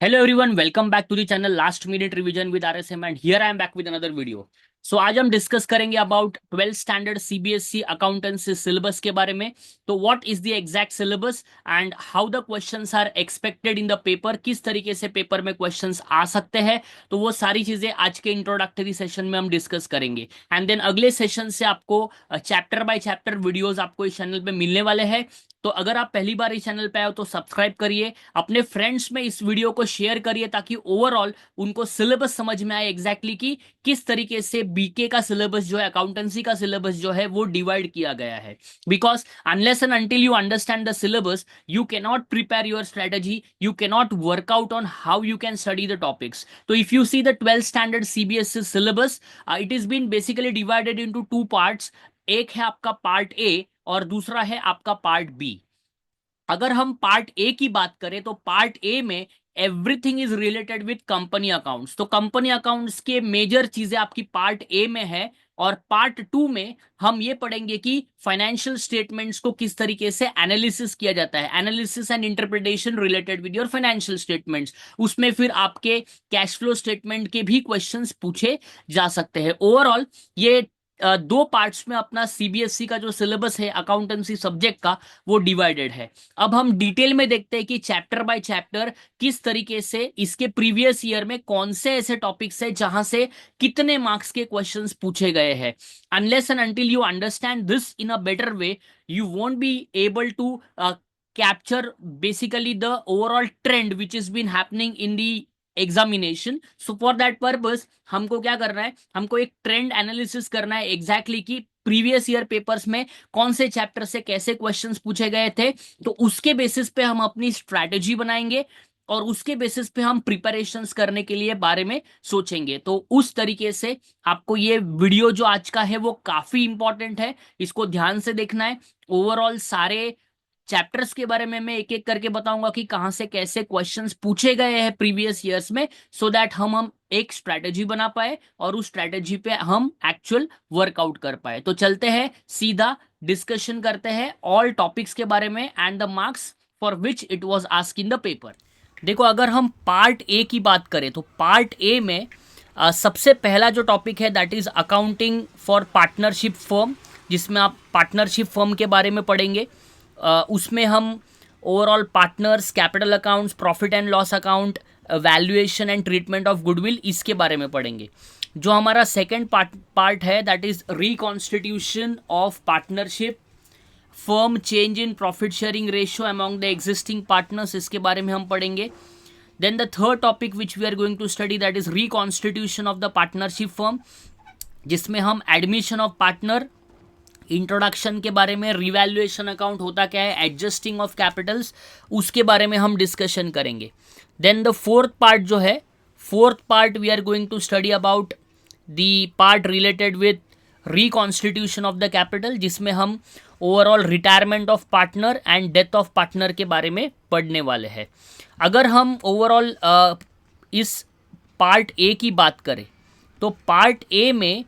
Hello everyone, welcome back to the channel Last Minute Revision with RSM and here I am back with another video. So आज हम discuss करेंगे about 12th standard CBSE accountancy syllabus के बारे में। तो what is the exact syllabus and how the questions are expected in the paper, किस तरीके से पेपर में क्वेश्चंस आ सकते हैं, तो वो सारी चीजें आज के इंट्रोडक्टरी सेशन में हम डिस्कस करेंगे। एंड देन अगले सेशन से आपको चैप्टर बाय चैप्टर वीडियोस आपको इस चैनल पे मिलने वाले हैं। तो अगर आप पहली बार इस चैनल पे आए हो तो सब्सक्राइब करिए, अपने फ्रेंड्स में इस वीडियो को शेयर करिए ताकि ओवरऑल उनको सिलेबस समझ में आए एग्जैक्टली कि किस तरीके से बीके का सिलेबस जो है, अकाउंटेंसी का सिलेबस जो है वो डिवाइड किया गया है। Because unless and until you understand the syllabus you can not prepare your strategy, you can not work out on how you can study the topics. तो if you see the 12th standard CBSE syllabus, it is been basically divided into two parts. एक है आपका part A और दूसरा है आपका part B. अगर हम पार्ट ए की बात करें तो पार्ट ए में everything is related with company accounts. तो कंपनी अकाउंट्स के मेजर चीजें आपकी पार्ट ए में है और पार्ट टू में हम ये पढ़ेंगे कि फाइनेंशियल स्टेटमेंट्स को किस तरीके से एनालिसिस किया जाता है, analysis and interpretation related with your financial statements. उसमें फिर आपके कैश फ्लो स्टेटमेंट के भी क्वेश्चंस पूछे जा सकते हैं। ओवरऑल ये दो पार्ट्स में अपना सीबीएसई का जो सिलेबस है अकाउंटेंसी सब्जेक्ट का वो डिवाइडेड है। अब हम डिटेल में देखते हैं कि चैप्टर बाय चैप्टर किस तरीके से इसके प्रीवियस ईयर में कौन से ऐसे टॉपिक्स है जहां से कितने मार्क्स के क्वेश्चंस पूछे गए हैं। Unless and until you understand this in a better way you won't be able to capture basically the overall trend which is been happening in the examination. So for that purpose हमको क्या करना है, हमको एक trend analysis करना है exactly कि previous year papers में कौन से चैप्टर से कैसे क्वेश्चंस पूछे गए थे। तो उसके बेसिस पे हम अपनी स्ट्रैटेजी बनाएंगे और उसके बेसिस पे हम प्रिपरेशंस करने के लिए बारे में सोचेंगे। तो उस तरीके से आपको ये वीडियो जो आज का है वो काफी इंपॉर्टेंट है, इसको ध्यान से देखना है। ओवरऑल सारे चैप्टर्स के बारे में मैं एक एक करके बताऊंगा कि कहां से कैसे क्वेश्चंस पूछे गए हैं प्रीवियस ईयर्स में, सो दैट हम एक स्ट्रैटेजी बना पाए और उस स्ट्रैटेजी पे हम एक्चुअल वर्कआउट कर पाए। तो चलते हैं सीधा डिस्कशन करते हैं ऑल टॉपिक्स के बारे में and the marks for which it was asked in the paper. देखो, अगर हम पार्ट ए की बात करें तो पार्ट ए में सबसे पहला जो टॉपिक है that is accounting for partnership firm, जिसमें आप पार्टनरशिप फर्म के बारे में पढ़ेंगे। उसमें हम overall partners, capital accounts, profit and loss account, valuation and treatment of goodwill, इसके बारे में पढ़ेंगे। जो हमारा सेकेंड पार्ट है that is reconstitution of partnership firm, change in profit sharing ratio among the existing partners, इसके बारे में हम पढ़ेंगे। Then the third topic which we are going to study that is reconstitution of the partnership firm, जिसमें हम admission of partner, introduction के बारे में, रिवैल्यूएशन अकाउंट होता क्या है, एडजस्टिंग ऑफ कैपिटल्स, उसके बारे में हम डिस्कशन करेंगे। देन द फोर्थ पार्ट जो है, fourth part we are going to study about the part related with reconstitution of the capital, जिसमें हम overall retirement of partner and death of partner के बारे में पढ़ने वाले हैं। अगर हम ओवरऑल इस पार्ट ए की बात करें तो पार्ट ए में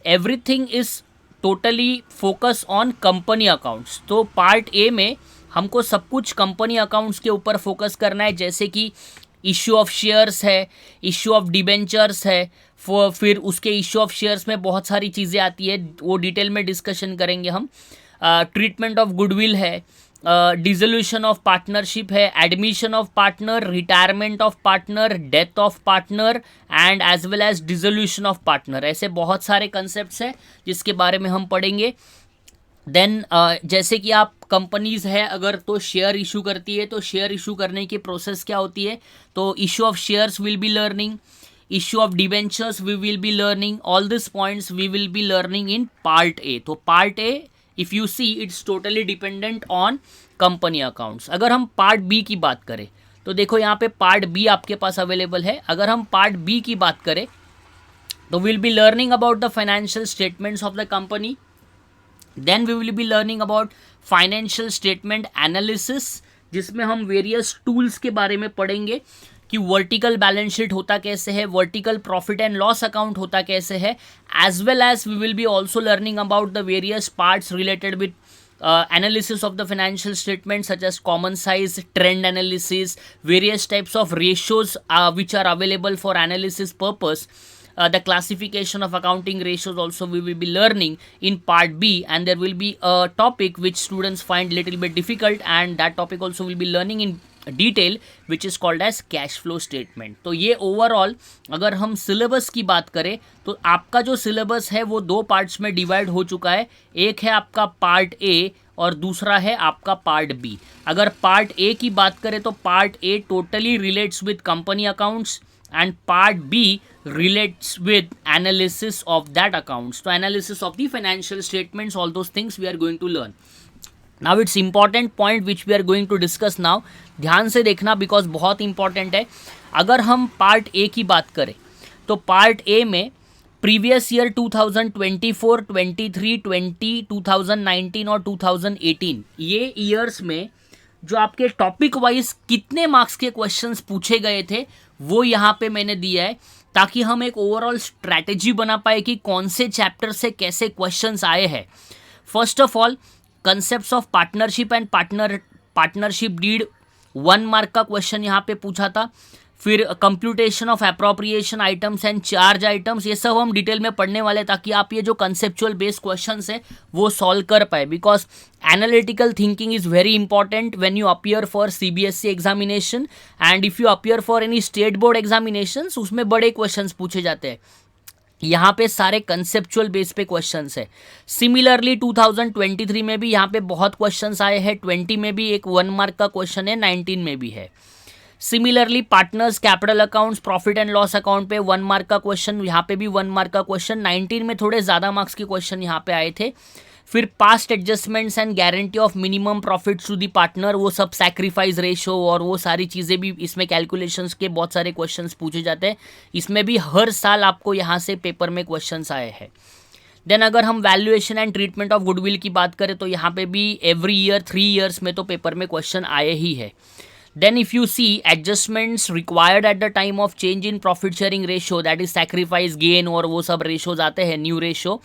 everything is totally focus on company accounts. तो पार्ट ए में हमको सब कुछ कंपनी अकाउंट्स के ऊपर फोकस करना है, जैसे कि इश्यू ऑफ शेयर्स है, इश्यू ऑफ डिबेंचर्स है, फिर उसके इश्यू ऑफ शेयर्स में बहुत सारी चीज़ें आती है, वो डिटेल में डिस्कशन करेंगे हम। ट्रीटमेंट ऑफ गुडविल है, डिसोल्यूशन ऑफ पार्टनरशिप है, admission of partner, retirement of partner, death of partner and as well as dissolution of partner. ऐसे बहुत सारे कंसेप्ट्स हैं जिसके बारे में हम पढ़ेंगे। देन जैसे कि आप कंपनीज है अगर तो शेयर इशू करती है, तो शेयर इशू करने की प्रोसेस क्या होती है, तो issue of shares will be learning, issue of debentures we will be learning, all this points we will be learning in part A. तो part A if you see it's totally dependent on company accounts. अगर हम part B की बात करें तो देखो यहाँ पे पार्ट बी आपके पास अवेलेबल है। अगर हम पार्ट बी की बात करें तो will be learning about the financial statements of the company, then we will be learning about financial statement analysis, जिसमें हम वेरियस टूल्स के बारे में पढ़ेंगे कि वर्टिकल बैलेंस शीट होता कैसे है, vertical profit and loss account होता कैसे है, as well as we will be also learning about the various parts related with analysis of the financial statement such as common size, trend analysis, various types of ratios which are available for analysis purpose. The classification of accounting ratios also we will be learning in part B, and there will be a topic which students find little bit difficult, and that topic also will be learning in detail which is called as cash flow statement. तो ये overall अगर हम syllabus की बात करें तो आपका जो सिलेबस है वो दो पार्ट्स में डिवाइड हो चुका है. एक है आपका पार्ट ए और दूसरा है आपका पार्ट बी. अगर पार्ट ए की बात करें तो part a totally relates with company accounts and part B relates with analysis of that accounts. So analysis of the financial statements, all those things we are going to learn. Now it's important point which we are going to discuss now. ध्यान से देखना because बहुत important है. अगर हम part A की बात करें तो पार्ट ए में प्रीवियस ईयर 2024, 23, 20, 2019 और 2018 ये ईयर्स में जो आपके टॉपिक वाइज कितने मार्क्स के क्वेश्चंस पूछे गए थे वो यहाँ पे मैंने दिया है, ताकि हम एक ओवरऑल स्ट्रैटेजी बना पाए कि कौन से चैप्टर से कैसे क्वेश्चंस आए हैं. First of all concepts of partnership and partnership deed 1 mark का क्वेश्चन यहाँ पे पूछा था. फिर computation of appropriation items and charge items, ये सब हम डिटेल में पढ़ने वाले ताकि आप ये जो कंसेप्चुअल बेस्ड क्वेश्चंस है वो सॉल्व कर पाए. Because analytical thinking is very important when you appear for CBSE examination and if you appear for any state board examination उसमें बड़े क्वेश्चंस पूछे जाते हैं. यहाँ पे सारे कंसेप्चुअल बेस पे क्वेश्चंस है. सिमिलरली 2023 में भी यहाँ पे बहुत क्वेश्चंस आए हैं. 20 में भी एक 1 मार्क का क्वेश्चन है, 19 में भी है. Similarly partners capital accounts profit and loss account पे 1 मार्क का क्वेश्चन, यहाँ पे भी 1 मार्क का क्वेश्चन. 19 में थोड़े ज़्यादा मार्क्स के क्वेश्चन यहाँ पे आए थे. फिर past adjustments and guarantee of minimum profit to the partner, वो सब सैक्रिफाइस रेशो और वो सारी चीज़ें भी इसमें कैलकुलेशंस के बहुत सारे क्वेश्चंस पूछे जाते हैं. इसमें भी हर साल आपको यहाँ से पेपर में क्वेश्चंस आए हैं. देन अगर हम valuation and treatment of goodwill की बात करें तो यहाँ पे भी एवरी ईयर 3 ईयर्स में तो पेपर में क्वेश्चन आए ही है. Then if you see adjustments required at the time of change in profit sharing ratio, that is sacrifice gain और वो सब ratios आते हैं, न्यू रेशो,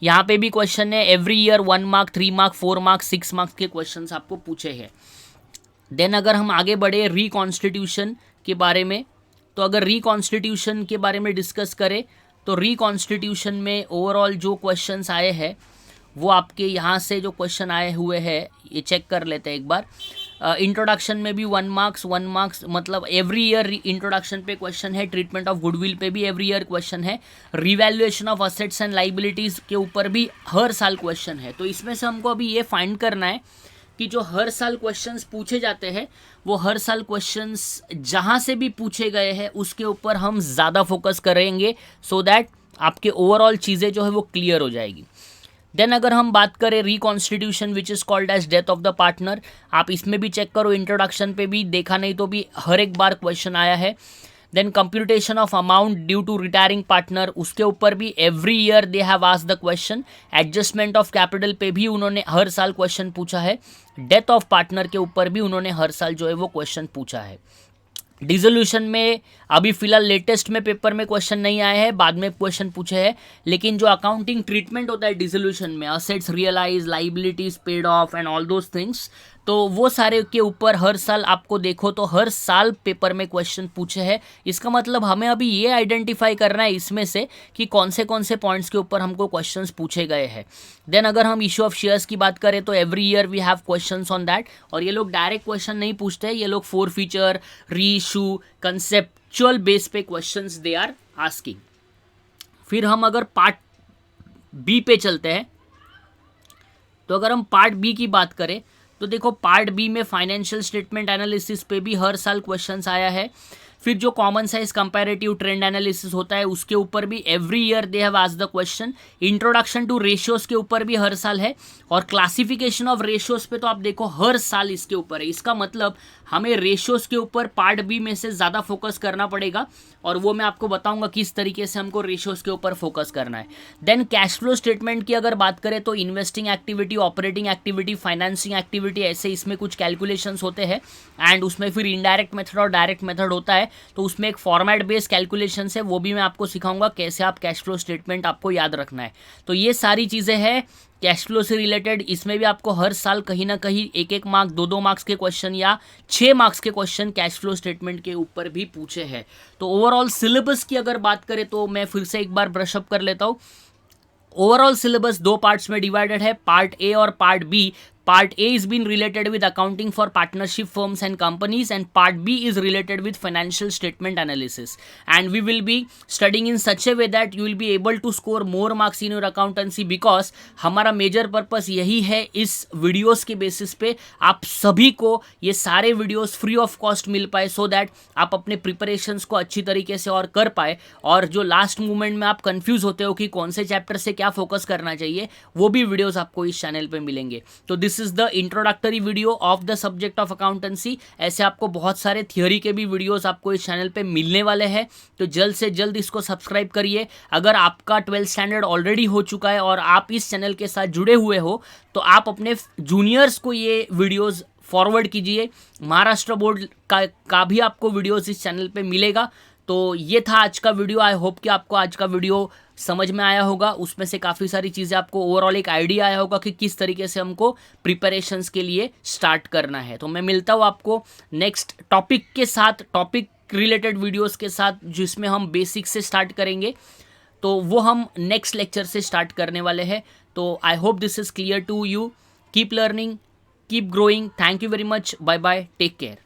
यहाँ पे भी क्वेश्चन है. Every year 1 mark, 3 mark, 4 mark, 6 marks के क्वेश्चंस आपको पूछे हैं. देन अगर हम आगे बढ़े रिकॉन्स्टिट्यूशन के बारे में, तो अगर रिकॉन्स्टिट्यूशन के बारे में डिस्कस करें तो रिकॉन्स्टिट्यूशन में ओवरऑल जो क्वेश्चंस आए हैं वो आपके यहाँ से जो क्वेश्चन आए हुए हैं ये चेक कर लेते हैं एक बार. इंट्रोडक्शन में भी 1 मार्क्स मतलब एवरी ईयर इंट्रोडक्शन पे क्वेश्चन है. ट्रीटमेंट ऑफ गुडविल पे भी एवरी ईयर क्वेश्चन है. Revaluation of assets and liabilities के ऊपर भी हर साल क्वेश्चन है. तो इसमें से हमको अभी ये फाइंड करना है कि जो हर साल क्वेश्चंस पूछे जाते हैं वो हर साल क्वेश्चंस जहाँ से भी पूछे गए हैं उसके ऊपर हम ज़्यादा फोकस करेंगे, सो दैट आपके ओवरऑल चीज़ें जो है वो क्लियर हो जाएगी. देन अगर हम बात करें reconstitution which is called as death of the partner, आप इसमें भी चेक करो, इंट्रोडक्शन पे भी देखा नहीं तो भी हर एक बार क्वेश्चन आया है. Then computation of amount due to retiring partner, उसके ऊपर भी every year they have asked the question. Adjustment of capital पे भी उन्होंने हर साल क्वेश्चन पूछा है. डेथ ऑफ पार्टनर के ऊपर भी उन्होंने हर साल जो है वो क्वेश्चन पूछा है. डिसोल्यूशन में अभी फिलहाल लेटेस्ट में पेपर में क्वेश्चन नहीं आए हैं, बाद में क्वेश्चन पूछे हैं. लेकिन जो अकाउंटिंग ट्रीटमेंट होता है डिसोल्यूशन में, assets realise, liabilities paid off and all those things, तो वो सारे के ऊपर हर साल आपको देखो तो हर साल पेपर में क्वेश्चन पूछे हैं. इसका मतलब हमें अभी ये आइडेंटिफाई करना है इसमें से कि कौन से पॉइंट्स के ऊपर हमको क्वेश्चंस पूछे गए हैं. देन अगर हम इशू ऑफ शेयर्स की बात करें तो every year we have questions on that. और ये लोग डायरेक्ट क्वेश्चन नहीं पूछते हैं, ये लोग फोर फीचर, री इशू, कंसेप्चुअल बेस पे क्वेश्चंस दे आर आस्किंग. फिर हम अगर पार्ट बी पे चलते हैं तो अगर हम पार्ट बी की बात करें तो देखो पार्ट बी में फाइनेंशियल स्टेटमेंट एनालिसिस पे भी हर साल क्वेश्चंस आया है. फिर जो common size comparative trend analysis होता है उसके ऊपर भी every year they have asked the question. Introduction to ratios के ऊपर भी हर साल है. और क्लासिफिकेशन ऑफ रेशियोज पे तो आप देखो हर साल इसके ऊपर है. इसका मतलब हमें रेशियोज के ऊपर पार्ट बी में से ज़्यादा फोकस करना पड़ेगा और वो मैं आपको बताऊंगा किस तरीके से हमको रेशियोज के ऊपर फोकस करना है. देन कैश फ्लो स्टेटमेंट की अगर बात करें तो investing activity, operating activity, financing activity, ऐसे इसमें कुछ कैलकुलेशंस होते हैं. एंड उसमें फिर इनडायरेक्ट मेथड और डायरेक्ट मेथड होता है. तो उसमें एक फॉर्मेट बेस्ड कैलकुलेशन है, वो भी मैं आपको सिखाऊंगा कैसे आप कैश फ्लो स्टेटमेंट आपको याद रखना है. तो ये सारी चीज़ें हैं कैश फ्लो से रिलेटेड, इसमें भी आपको हर साल कहीं ना कहीं 1-1 मार्क्स, 2-2 मार्क्स के क्वेश्चन या 6 मार्क्स के क्वेश्चन कैश फ्लो स्टेटमेंट के ऊपर भी पूछे हैं। तो ओवरऑल सिलेबस की अगर बात करें तो मैं फिर से एक बार ब्रशअप कर लेता हूँ। ओवरऑल सिलेबस 2 पार्ट्स में डिवाइडेड है, पार्ट ए और part B. Part A is been related with accounting for partnership firms and companies, and Part B is related with financial statement analysis. And we will be studying in such a way that you will be able to score more marks in your accountancy, because हमारा major purpose यही है इस videos के basis पे आप सभी को ये सारे वीडियोस फ्री ऑफ कॉस्ट मिल पाए, सो दैट आप अपने प्रिपरेशंस को अच्छी तरीके से और कर पाए, और जो लास्ट मोमेंट में आप कंफ्यूज होते हो कि कौन से चैप्टर से क्या फोकस करना चाहिए, वो भी वीडियोस आपको इस चैनल पे मिलेंगे। तो this is the introductory video of the subject of accountancy. ऐसे आपको बहुत सारे थियोरी के भी वीडियोस आपको इस चैनल पे मिलने वाले हैं, तो जल्द से जल्द इसको सब्सक्राइब करिए। अगर आपका 12th स्टैंडर्ड ऑलरेडी हो चुका है और आप इस चैनल के साथ जुड़े हुए हो, तो आप अपने जूनियर्स को ये वीडियोस फॉरवर्ड कीजिए। महाराष्ट्र बोर्ड का भी आपको वीडियोस इस चैनल पे मिलेगा। तो ये था आज का वीडियो। आई होप कि आपको आज का वीडियो समझ में आया होगा, उसमें से काफ़ी सारी चीज़ें आपको ओवरऑल एक आइडिया आया होगा कि किस तरीके से हमको प्रिपरेशंस के लिए स्टार्ट करना है। तो मैं मिलता हूँ आपको नेक्स्ट टॉपिक के साथ, टॉपिक रिलेटेड वीडियोस के साथ, जिसमें हम बेसिक से स्टार्ट करेंगे। तो वो हम नेक्स्ट लेक्चर से स्टार्ट करने वाले हैं। तो I hope this is clear to you. Keep learning, keep growing. Thank you very much. Bye bye, take care.